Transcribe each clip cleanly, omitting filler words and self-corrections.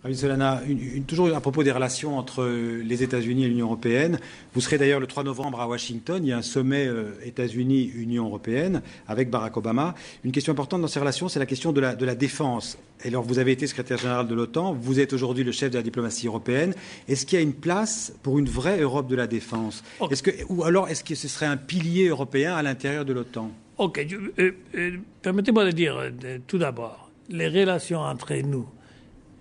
Ravi Solana, toujours à propos des relations entre les États-Unis et l'Union européenne. Vous serez d'ailleurs le 3 novembre à Washington. Il y a un sommet États-Unis-Union européenne avec Barack Obama. Une question importante dans ces relations, c'est la question de la défense. Et alors, vous avez été secrétaire général de l'OTAN. Vous êtes aujourd'hui le chef de la diplomatie européenne. Est-ce qu'il y a une place pour une vraie Europe de la défense? Ou alors, est-ce que ce serait un pilier européen à l'intérieur de l'OTAN? Ok. Permettez-moi de dire tout d'abord, les relations entre nous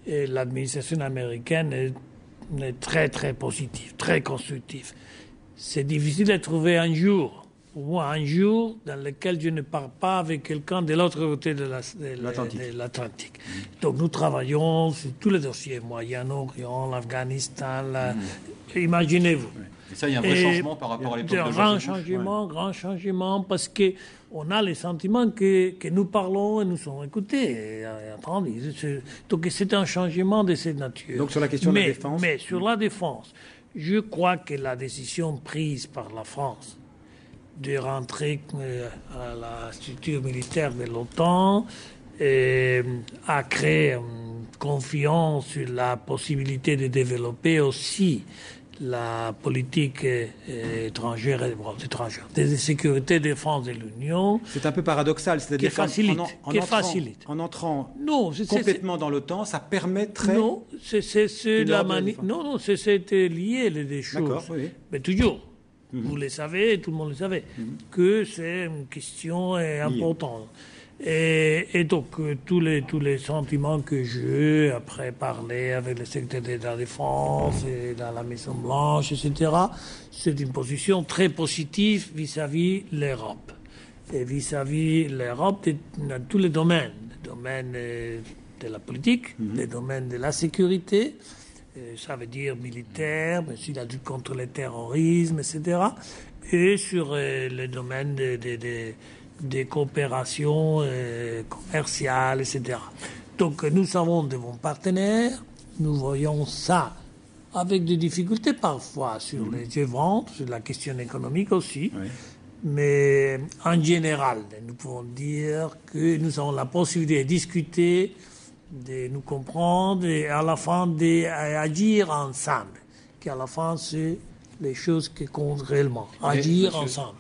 et l'administration américaine est très, très positive, très constructive. C'est difficile de trouver un jour, pour moi, un jour dans lequel je ne parle pas avec quelqu'un de l'autre côté de l'Atlantique. Donc nous travaillons sur tous les dossiers, Moyen-Orient, l'Afghanistan, imaginez-vous. Et ça, il y a un vrai changement par rapport à l'époque de George Bush. Grand changement, parce qu'on a le sentiment que nous parlons et nous sommes écoutés. Donc c'est un changement de cette nature. Donc sur la question de la défense. Mais sur la défense, je crois que la décision prise par la France de rentrer à la structure militaire de l'OTAN a créé confiance sur la possibilité de développer aussi la politique étrangère de sécurité et défense de l'Union. C'est un peu paradoxal, c'est-à-dire qu'en entrant complètement dans l'OTAN, ça permettrait... Non, c'est la manière... Non, c'était lié les deux choses. D'accord, oui. Mais toujours, vous le savez, tout le monde le savait, que c'est une question importante. Et donc, tous les sentiments que j'ai, après parler avec le secrétaire de la Défense, et dans la Maison-Blanche, etc., c'est une position très positive vis-à-vis l'Europe. Et vis-à-vis l'Europe dans tous les domaines. Les domaines de la politique, les domaines de la sécurité, ça veut dire militaire, mais aussi la lutte contre le terrorisme, etc., et sur les domaines des coopérations commerciales, etc. Donc nous avons de bons partenaires, nous voyons ça avec des difficultés parfois sur les ventes, sur la question économique aussi, mais en général, nous pouvons dire que nous avons la possibilité de discuter, de nous comprendre et à la fin d'agir ensemble, qu'à la fin c'est les choses qui comptent réellement, agir ensemble.